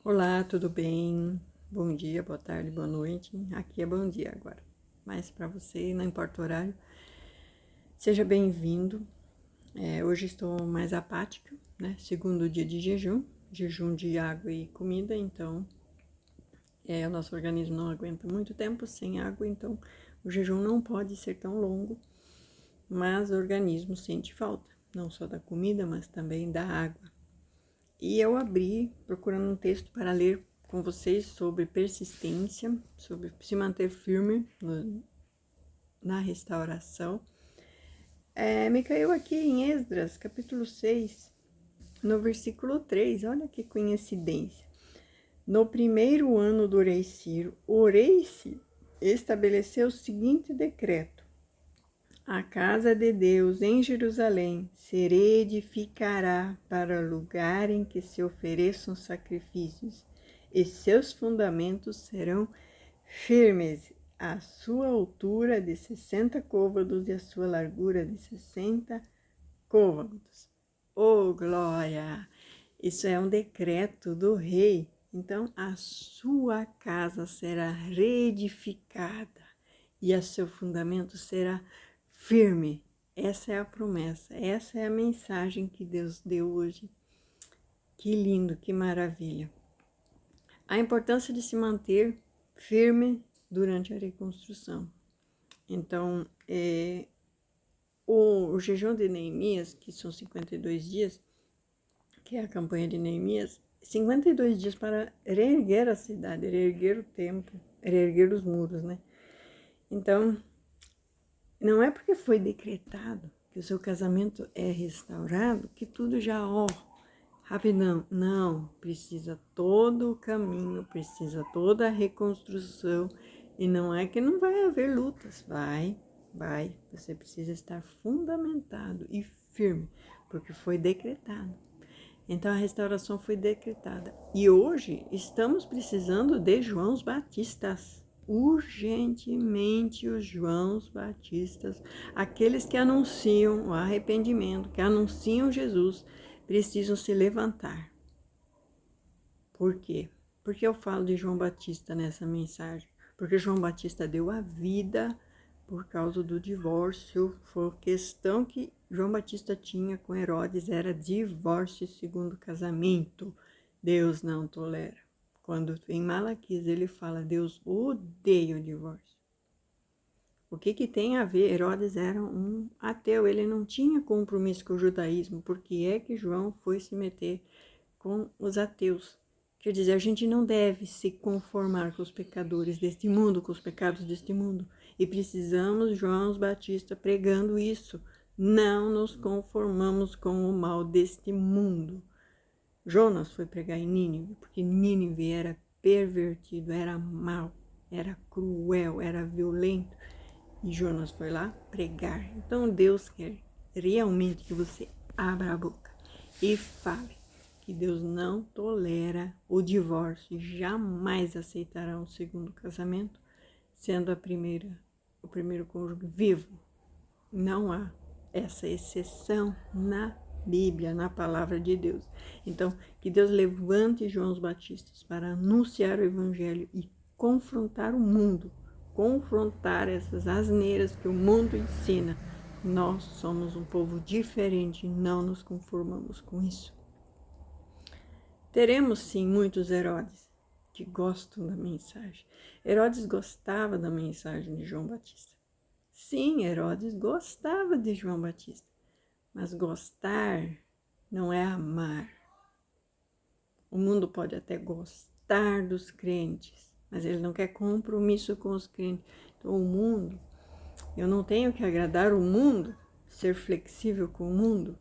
Olá, tudo bem? Bom dia, boa tarde, boa noite. Aqui é bom dia agora. Mas para você, não importa o horário, seja bem-vindo. Hoje estou mais apática, né? Segundo dia de jejum de água e comida, então o nosso organismo não aguenta muito tempo sem água, então o jejum não pode ser tão longo, mas o organismo sente falta, não só da comida, mas também da água. E eu abri procurando um texto para ler com vocês sobre persistência, sobre se manter firme na restauração. Me caiu aqui em Esdras, capítulo 6, no versículo 3. Olha que coincidência. No primeiro ano do rei Ciro, o rei Ciro estabeleceu o seguinte decreto: a casa de Deus em Jerusalém se edificará para lugar em que se ofereçam sacrifícios, e seus fundamentos serão firmes, a sua altura de 60 côvados e a sua largura de 60 côvados. Oh, glória! Isso é um decreto do rei. Então, a sua casa será reedificada e a seu fundamento será firme. Essa é a promessa, essa é a mensagem que Deus deu hoje. Que lindo, que maravilha. A importância de se manter firme durante a reconstrução. Então, o jejum de Neemias, que são 52 dias, que é a campanha de Neemias, 52 dias para reerguer a cidade, reerguer o templo, reerguer os muros, né? Então, não é porque foi decretado que o seu casamento é restaurado que tudo já, rapidão. Não, precisa todo o caminho, precisa toda a reconstrução. E não é que não vai haver lutas, vai. Você precisa estar fundamentado e firme, porque foi decretado. Então a restauração foi decretada. E hoje estamos precisando de Joãos Batistas. Urgentemente os Joãos Batistas, aqueles que anunciam o arrependimento, que anunciam Jesus, precisam se levantar. Por quê? Porque eu falo de João Batista nessa mensagem? Porque João Batista deu a vida por causa do divórcio. Foi questão que João Batista tinha com Herodes, era divórcio segundo casamento. Deus não tolera. Quando em Malaquias ele fala, Deus odeia o divórcio. O que tem a ver? Herodes era um ateu, ele não tinha compromisso com o judaísmo. Por que é que João foi se meter com os ateus? Quer dizer, a gente não deve se conformar com os pecadores deste mundo, com os pecados deste mundo. E precisamos, João Batista, pregando isso. Não nos conformamos com o mal deste mundo. Jonas foi pregar em Nínive, porque Nínive era pervertido, era mau, era cruel, era violento. E Jonas foi lá pregar. Então Deus quer realmente que você abra a boca e fale que Deus não tolera o divórcio, jamais aceitará um segundo casamento, sendo o primeiro cônjuge vivo. Não há essa exceção na Bíblia, na palavra de Deus. Então, que Deus levante João Batistas para anunciar o evangelho e confrontar o mundo, confrontar essas asneiras que o mundo ensina. Nós somos um povo diferente e não nos conformamos com isso. Teremos sim muitos Herodes que gostam da mensagem. Herodes gostava da mensagem de João Batista. Sim, Herodes gostava de João Batista, mas gostar não é amar. O mundo pode até gostar dos crentes, mas ele não quer compromisso com os crentes. Então, o mundo, eu não tenho que agradar o mundo, ser flexível com o mundo.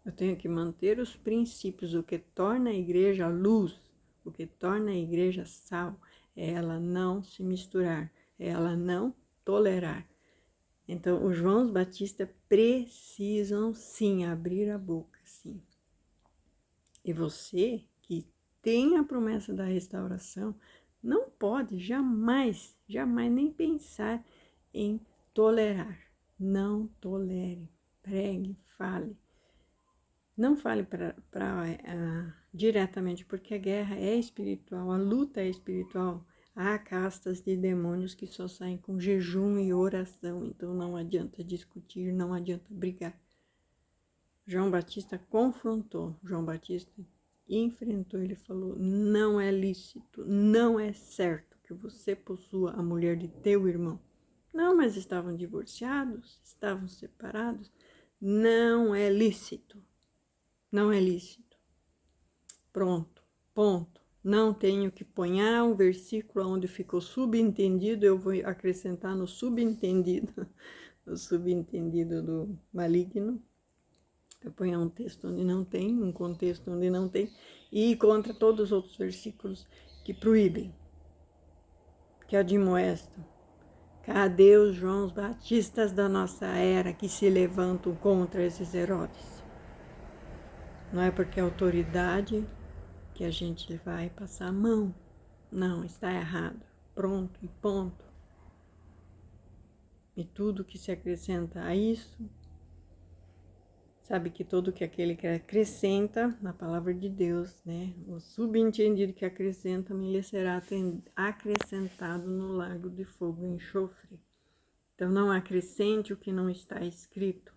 Eu tenho que manter os princípios, o que torna a igreja luz, o que torna a igreja sal, é ela não se misturar, é ela não tolerar. Então, os Joãos Batista precisam sim abrir a boca, sim. E você que tem a promessa da restauração, não pode jamais nem pensar em tolerar. Não tolere, pregue, fale. Não fale para diretamente, porque a guerra é espiritual, a luta é espiritual. Há castas de demônios que só saem com jejum e oração, então não adianta discutir, não adianta brigar. João Batista confrontou, João Batista enfrentou, ele falou: não é lícito, não é certo que você possua a mulher de teu irmão. Não, mas estavam divorciados, estavam separados. Não é lícito, não é lícito. Pronto, ponto. Não tenho que ponhar um versículo onde ficou subentendido, eu vou acrescentar no subentendido, no subentendido do maligno. Eu ponho um texto onde não tem, um contexto onde não tem, e contra todos os outros versículos que proíbem, que admoestam. Cadê os Joãos Batistas da nossa era que se levantam contra esses Herodes? Não é porque é autoridade que a gente vai passar a mão. Não, está errado. Pronto e ponto. E tudo que se acrescenta a isso, sabe que todo que aquele que acrescenta na palavra de Deus, né? O subentendido que acrescenta me lhe será acrescentado no lago de fogo e enxofre. Então não acrescente o que não está escrito.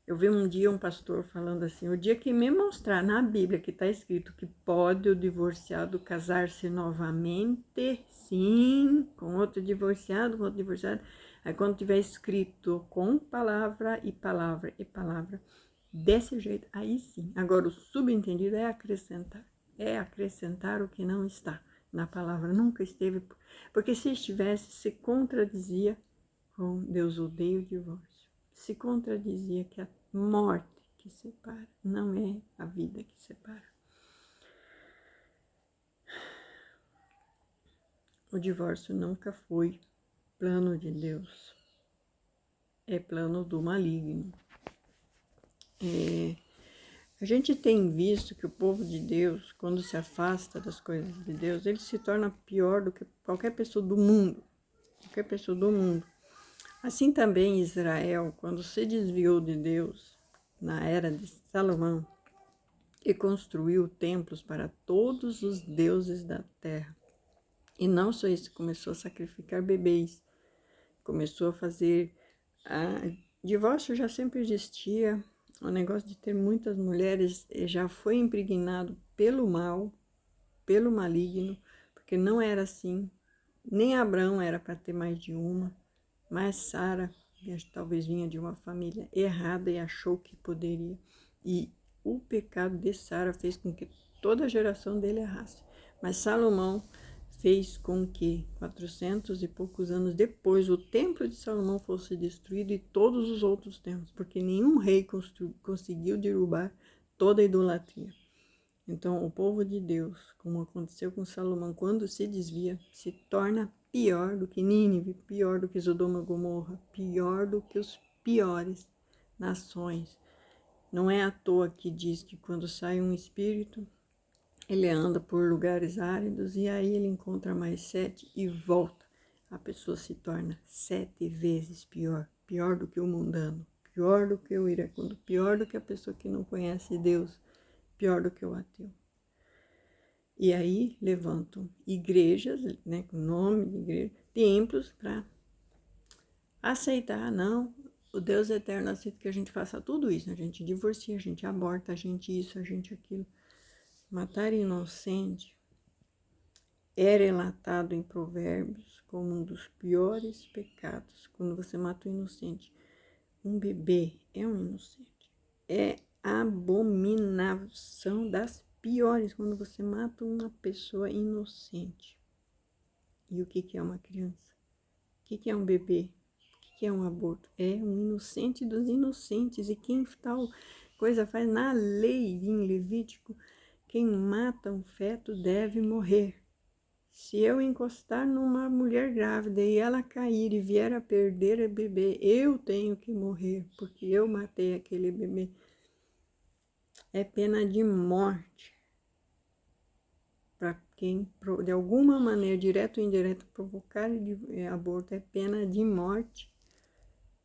Eu vi um dia um pastor falando assim: o dia que me mostrar na Bíblia que está escrito que pode o divorciado casar-se novamente, sim, com outro divorciado, aí quando tiver escrito com palavra e palavra e palavra, desse jeito, aí sim. Agora o subentendido é acrescentar o que não está na palavra, nunca esteve, porque se estivesse, se contradizia com Deus odeia o divórcio. Se contradizia que a morte que separa, não é a vida que separa. O divórcio nunca foi plano de Deus, é plano do maligno. A gente tem visto que o povo de Deus, quando se afasta das coisas de Deus, ele se torna pior do que qualquer pessoa do mundo. Qualquer pessoa do mundo. Assim também Israel, quando se desviou de Deus, na era de Salomão, e construiu templos para todos os deuses da terra. E não só isso, começou a sacrificar bebês, começou a fazer... divórcio já sempre existia, o negócio de ter muitas mulheres já foi impregnado pelo mal, pelo maligno, porque não era assim, nem Abraão era para ter mais de uma, mas Sara talvez vinha de uma família errada e achou que poderia. E o pecado de Sara fez com que toda a geração dele errasse. Mas Salomão fez com que 400 e poucos anos depois o templo de Salomão fosse destruído e todos os outros templos, porque nenhum rei conseguiu derrubar toda a idolatria. Então, o povo de Deus, como aconteceu com Salomão, quando se desvia, se torna pior do que Nínive, pior do que Sodoma e Gomorra, pior do que os piores nações. Não é à toa que diz que quando sai um espírito, ele anda por lugares áridos e aí ele encontra mais 7 e volta. A pessoa se torna 7 vezes pior, pior do que o mundano, pior do que o iracundo, pior do que a pessoa que não conhece Deus, pior do que o ateu. E aí levantam igrejas, né, com nome de igreja, templos para aceitar, não, o Deus eterno aceita que a gente faça tudo isso, a gente divorcia, a gente aborta, a gente isso, a gente aquilo. Matar inocente é relatado em Provérbios como um dos piores pecados. Quando você mata um inocente, um bebê é um inocente, é abominação das piores quando você mata uma pessoa inocente. E o que é uma criança? O que é um bebê? O que é um aborto? É um inocente dos inocentes. E quem tal coisa faz na lei em Levítico, quem mata um feto deve morrer. Se eu encostar numa mulher grávida e ela cair e vier a perder o bebê, eu tenho que morrer, porque eu matei aquele bebê. É pena de morte para quem, de alguma maneira, direto ou indireto, provocar aborto. É pena de morte,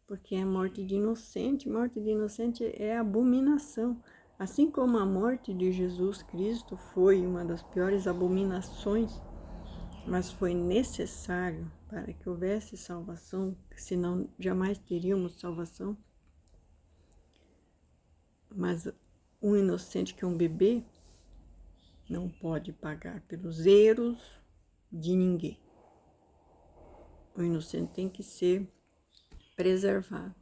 porque é morte de inocente. Morte de inocente é abominação. Assim como a morte de Jesus Cristo foi uma das piores abominações, mas foi necessário para que houvesse salvação, senão jamais teríamos salvação. Mas um inocente que é um bebê não pode pagar pelos erros de ninguém. O inocente tem que ser preservado,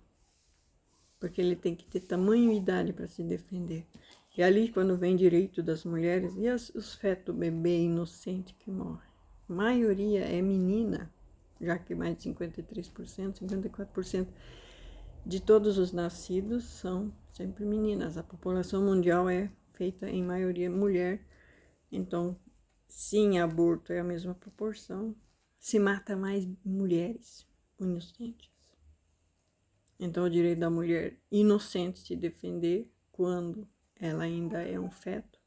porque ele tem que ter tamanho e idade para se defender. E ali, quando vem direito das mulheres, e os fetos bebê inocente que morre? A maioria é menina, já que mais de 53%, 54% de todos os nascidos são sempre meninas. A população mundial é feita em maioria mulher, então, sim, aborto é a mesma proporção, se mata mais mulheres inocentes. Então, o direito da mulher inocente se defender quando ela ainda é um feto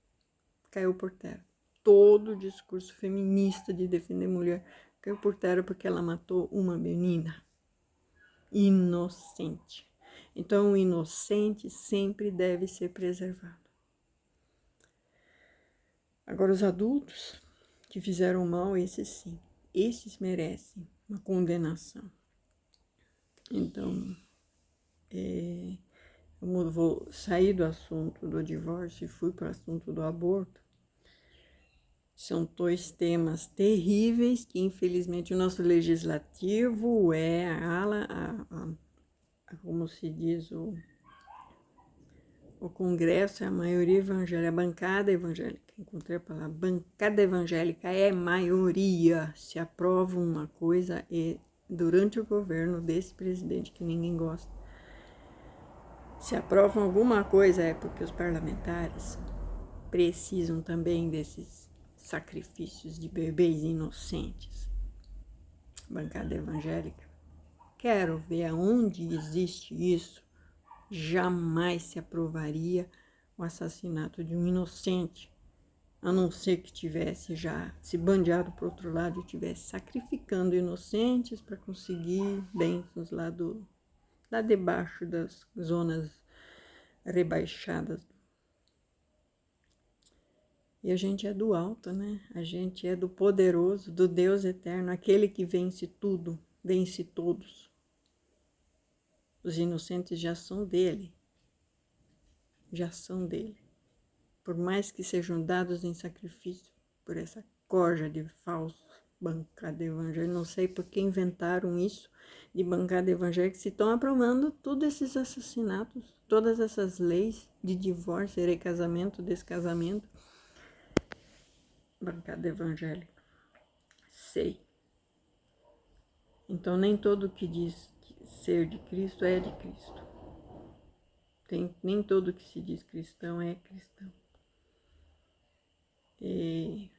caiu por terra. Todo o discurso feminista de defender a mulher caiu por terra porque ela matou uma menina inocente. Então, o inocente sempre deve ser preservado. Agora, os adultos que fizeram mal, esses sim, esses merecem uma condenação. Então, eu vou sair do assunto do divórcio e fui para o assunto do aborto. São dois temas terríveis que, infelizmente, o nosso legislativo é como se diz, o Congresso é a maioria evangélica, a bancada evangélica. Encontrei a palavra, bancada evangélica é maioria. Se aprova uma coisa e durante o governo desse presidente que ninguém gosta, se aprovam alguma coisa é porque os parlamentares precisam também desses sacrifícios de bebês inocentes. Bancada evangélica. Quero ver aonde existe isso. Jamais se aprovaria o assassinato de um inocente, a não ser que tivesse já se bandeado para o outro lado e tivesse sacrificando inocentes para conseguir bênçãos lá debaixo das zonas rebaixadas. E a gente é do alto, né? A gente é do poderoso, do Deus eterno, aquele que vence tudo, vence todos. Os inocentes já são dele. Já são dele. Por mais que sejam dados em sacrifício por essa corja de falsos bancada evangélica. Não sei por que inventaram isso de bancada evangélica, se estão aprovando todos esses assassinatos, todas essas leis de divórcio, recasamento, descasamento. Bancada evangélica. Sei. Então, nem todo que diz ser de Cristo é de Cristo. Nem todo que se diz cristão é cristão. E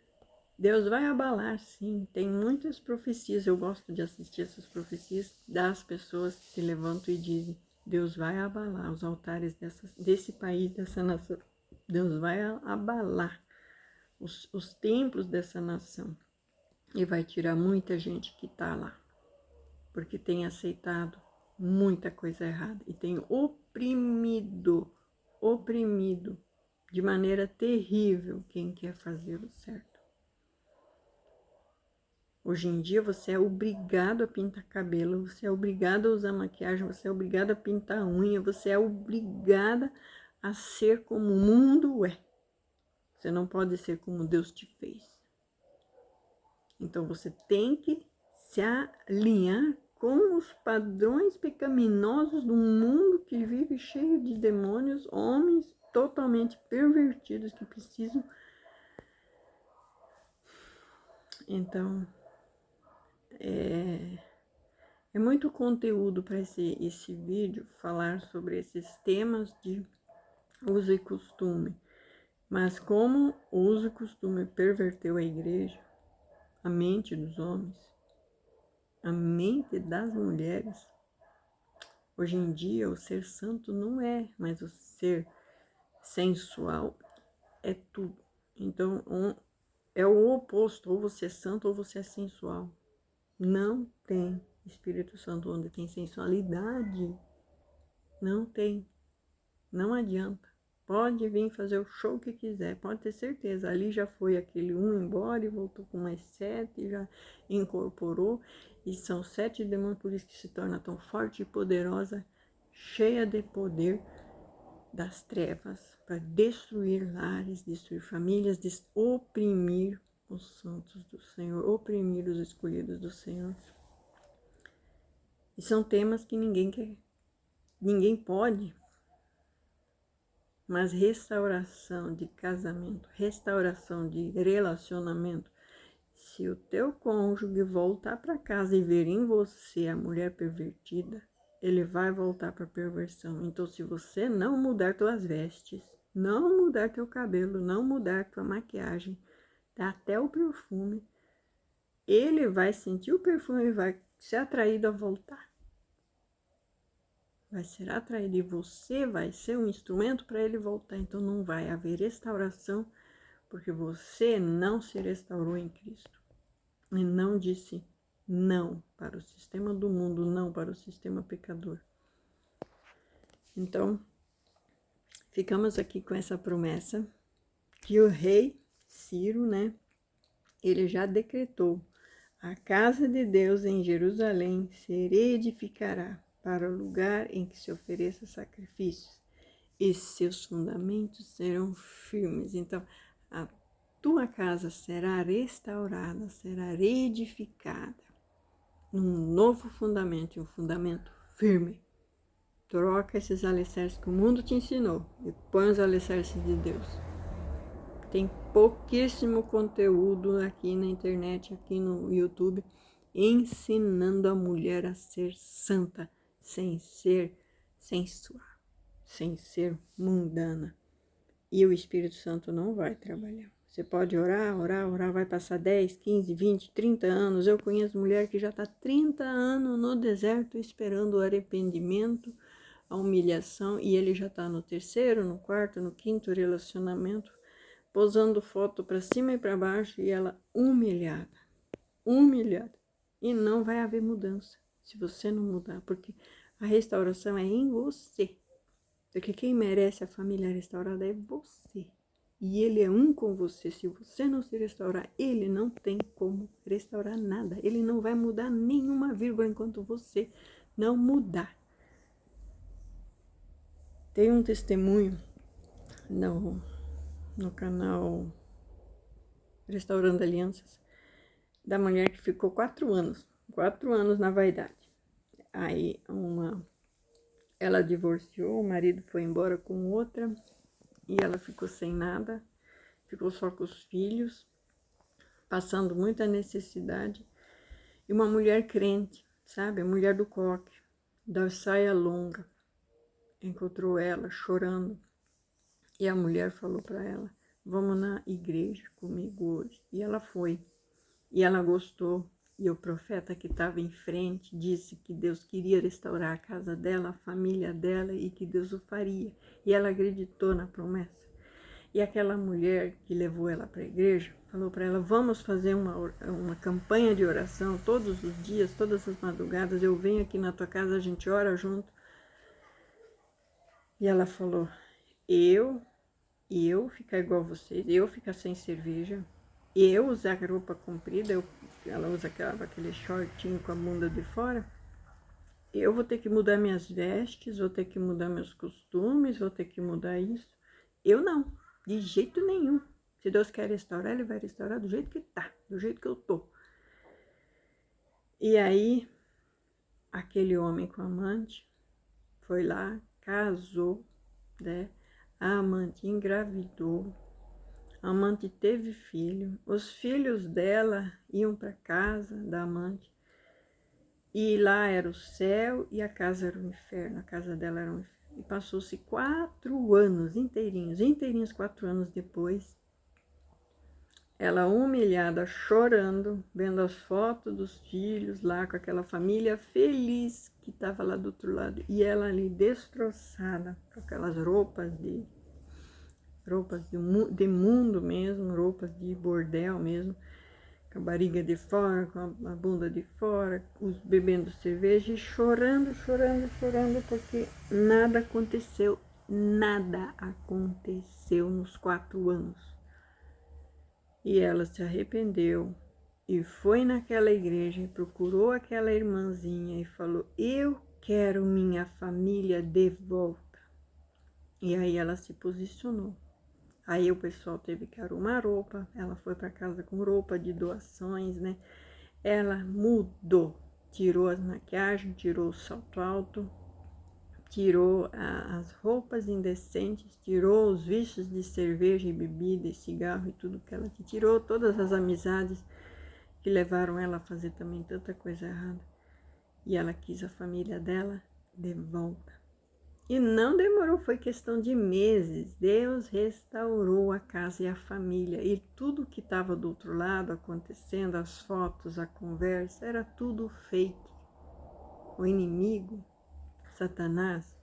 Deus vai abalar, sim. Tem muitas profecias. Eu gosto de assistir essas profecias das pessoas que se levantam e dizem: Deus vai abalar os altares desse país, dessa nação. Deus vai abalar os templos dessa nação. E vai tirar muita gente que está lá. Porque tem aceitado muita coisa errada e tem oprimido de maneira terrível quem quer fazer o certo. Hoje em dia você é obrigado a pintar cabelo, você é obrigado a usar maquiagem, você é obrigado a pintar unha, você é obrigada a ser como o mundo é. Você não pode ser como Deus te fez. Então você tem que se alinhar com os padrões pecaminosos do mundo que vive cheio de demônios, homens totalmente pervertidos que precisam. Então, é muito conteúdo para esse vídeo falar sobre esses temas de uso e costume. Mas como o uso e costume perverteu a igreja, a mente dos homens, a mente das mulheres, hoje em dia, o ser santo não é mais o ser sensual, é tudo. Então, é o oposto, ou você é santo ou você é sensual. Não tem Espírito Santo onde tem sensualidade. Não tem. Não adianta. Pode vir fazer o show que quiser, pode ter certeza. Ali já foi aquele um embora e voltou com mais 7, já incorporou. E são 7 demônios, por isso que se torna tão forte e poderosa, cheia de poder das trevas, para destruir lares, destruir famílias, oprimir os santos do Senhor, oprimir os escolhidos do Senhor. E são temas que ninguém quer, ninguém pode, mas restauração de casamento, restauração de relacionamento, se o teu cônjuge voltar para casa e ver em você a mulher pervertida, ele vai voltar para a perversão. Então, se você não mudar tuas vestes, não mudar teu cabelo, não mudar tua maquiagem, até o perfume, ele vai sentir o perfume e vai ser atraído a voltar. Vai ser atraído e você vai ser um instrumento para ele voltar. Então, não vai haver restauração, porque você não se restaurou em Cristo. E não disse não para o sistema do mundo, não para o sistema pecador. Então, ficamos aqui com essa promessa que o rei Ciro, né, ele já decretou: a casa de Deus em Jerusalém se edificará para o lugar em que se ofereça sacrifícios, e seus fundamentos serão firmes. Então, a tua casa será restaurada, será reedificada num novo fundamento, um fundamento firme. Troca esses alicerces que o mundo te ensinou e põe os alicerces de Deus. Tem pouquíssimo conteúdo aqui na internet, aqui no YouTube, ensinando a mulher a ser santa, sem ser sensual, sem ser mundana. E o Espírito Santo não vai trabalhar. Você pode orar, vai passar 10, 15, 20, 30 anos. Eu conheço mulher que já está 30 anos no deserto esperando o arrependimento, a humilhação, e ele já está no 3º, no 4º, no 5º relacionamento, posando foto para cima e para baixo, e ela humilhada. E não vai haver mudança se você não mudar, porque a restauração é em você. Porque quem merece a família restaurada é você. E ele é um com você. Se você não se restaurar, ele não tem como restaurar nada. Ele não vai mudar nenhuma vírgula enquanto você não mudar. Tem um testemunho no canal Restaurando Alianças, da mulher que ficou 4 anos na vaidade. Aí ela divorciou, o marido foi embora com outra, e ela ficou sem nada, ficou só com os filhos, passando muita necessidade. E uma mulher crente, sabe? A mulher do coque, da saia longa, encontrou ela chorando. E a mulher falou para ela: vamos na igreja comigo hoje. E ela foi. E ela gostou. E o profeta que estava em frente disse que Deus queria restaurar a casa dela, a família dela, e que Deus o faria. E ela acreditou na promessa. E aquela mulher que levou ela para a igreja falou para ela: vamos fazer uma campanha de oração todos os dias, todas as madrugadas. Eu venho aqui na tua casa, a gente ora junto. E ela falou: eu ficar igual vocês, eu ficar sem cerveja, eu usar roupa comprida, ela usa aquele shortinho com a bunda de fora, eu vou ter que mudar minhas vestes, vou ter que mudar meus costumes, vou ter que mudar isso. Eu não, de jeito nenhum. Se Deus quer restaurar, Ele vai restaurar do jeito que tá, do jeito que eu tô. E aí, aquele homem com a amante foi lá, casou, né? A amante engravidou, a amante teve filho, os filhos dela iam para casa da amante, e lá era o céu e a casa era o inferno, a casa dela era o inferno. E passou-se 4 anos inteirinhos 4 anos depois, ela humilhada, chorando, vendo as fotos dos filhos lá com aquela família feliz que estava lá do outro lado, e ela ali destroçada, com aquelas roupas de mundo mesmo, roupas de bordel mesmo, com a barriga de fora, com a bunda de fora, bebendo cerveja e chorando, porque nada aconteceu. nada aconteceu nos 4 anos. E ela se arrependeu e foi naquela igreja e procurou aquela irmãzinha e falou: eu quero minha família de volta. E aí ela se posicionou. Aí o pessoal teve que arrumar roupa, ela foi para casa com roupa de doações, né? Ela mudou, tirou as maquiagens, tirou o salto alto, tirou as roupas indecentes, tirou os vícios de cerveja e bebida e cigarro e tudo que ela tirou, todas as amizades que levaram ela a fazer também tanta coisa errada. E ela quis a família dela de volta. E não demorou, foi questão de meses. Deus restaurou a casa e a família. E tudo que estava do outro lado acontecendo, as fotos, a conversa, era tudo fake. O inimigo, Satanás,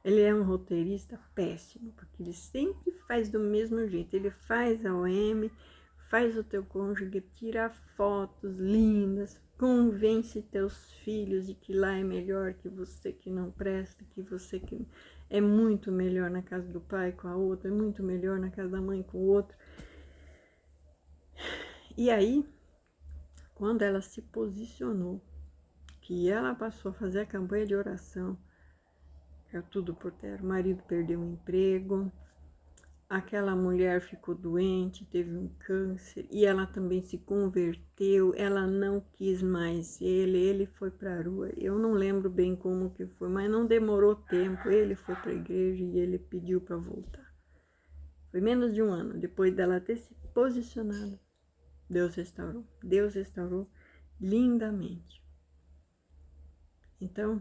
ele é um roteirista péssimo, porque ele sempre faz do mesmo jeito. Ele faz a OM, faz o teu cônjuge, tira fotos lindas, convence teus filhos de que lá é melhor, que você que não presta, que você que é muito melhor na casa do pai com a outra, é muito melhor na casa da mãe com o outro. E aí, quando ela se posicionou, que ela passou a fazer a campanha de oração, caiu tudo por terra. O marido perdeu o emprego, aquela mulher ficou doente, teve um câncer e ela também se converteu, ela não quis mais ele foi para a rua. Eu não lembro bem como que foi, mas não demorou tempo, ele foi para a igreja e ele pediu para voltar. Foi menos de um ano depois dela ter se posicionado, Deus restaurou lindamente. Então,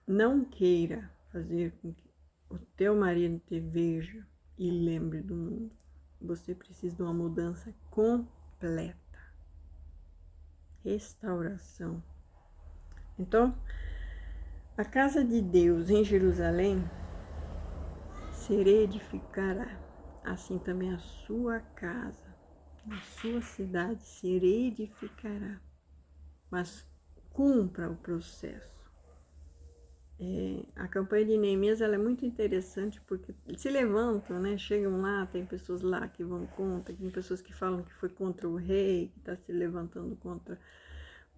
não queira fazer com que o teu marido te veja e lembre do mundo. Você precisa de uma mudança completa. Restauração. Então, a casa de Deus em Jerusalém se edificará. Assim também a sua casa, a sua cidade se edificará. Mas cumpra o processo. A campanha de Neemias ela é muito interessante porque se levantam, né? Chegam lá, tem pessoas lá que vão contra, tem pessoas que falam que foi contra o rei, que está se levantando contra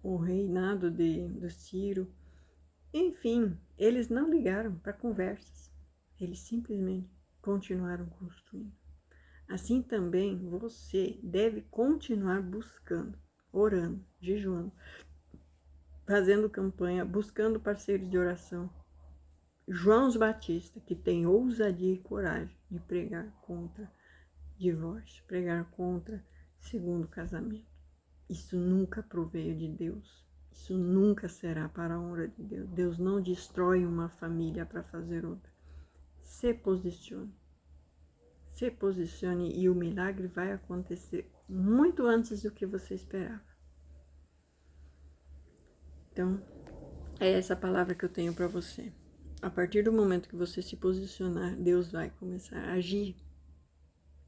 o reinado do Ciro. Enfim, eles não ligaram para conversas, eles simplesmente continuaram construindo. Assim também você deve continuar buscando, orando, jejuando, fazendo campanha, buscando parceiros de oração. João Batista, que tem ousadia e coragem de pregar contra divórcio, pregar contra segundo casamento. Isso nunca proveio de Deus. Isso nunca será para a honra de Deus. Deus não destrói uma família para fazer outra. Se posicione. Se posicione e o milagre vai acontecer muito antes do que você esperava. Então, é essa palavra que eu tenho para você. A partir do momento que você se posicionar, Deus vai começar a agir.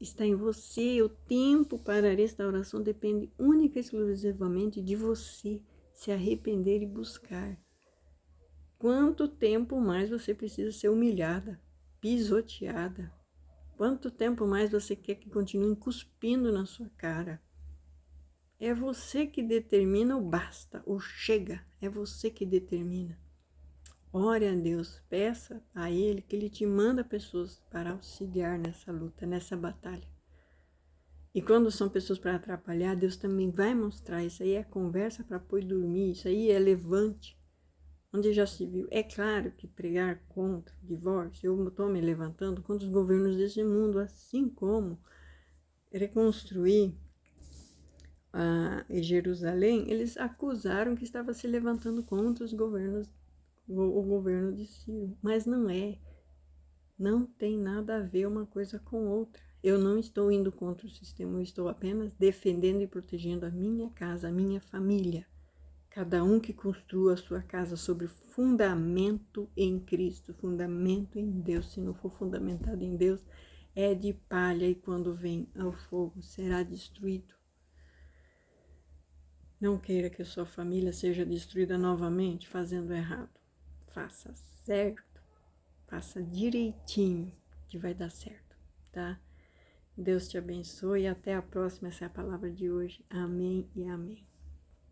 Está em você. O tempo para a restauração depende única e exclusivamente de você se arrepender e buscar. Quanto tempo mais você precisa ser humilhada, pisoteada? Quanto tempo mais você quer que continue cuspindo na sua cara? É você que determina o basta, o chega. É você que determina. Ore a Deus, peça a Ele que Ele te manda pessoas para auxiliar nessa luta, nessa batalha. E quando são pessoas para atrapalhar, Deus também vai mostrar. Isso aí é conversa para pôr dormir, isso aí é levante. Onde já se viu. É claro que pregar contra o divórcio, eu estou me levantando contra os governos desse mundo, assim como reconstruir Jerusalém, eles acusaram que estava se levantando contra os governos, o governo de Ciro, mas não é. Não tem nada a ver uma coisa com outra. Eu não estou indo contra o sistema, eu estou apenas defendendo e protegendo a minha casa, a minha família. Cada um que construa a sua casa sobre fundamento em Cristo, fundamento em Deus. Se não for fundamentado em Deus, é de palha e quando vem ao fogo será destruído. Não queira que a sua família seja destruída novamente fazendo errado. Faça certo. faça direitinho, que vai dar certo, tá? Deus te abençoe e até a próxima. Essa é a palavra de hoje. Amém e amém.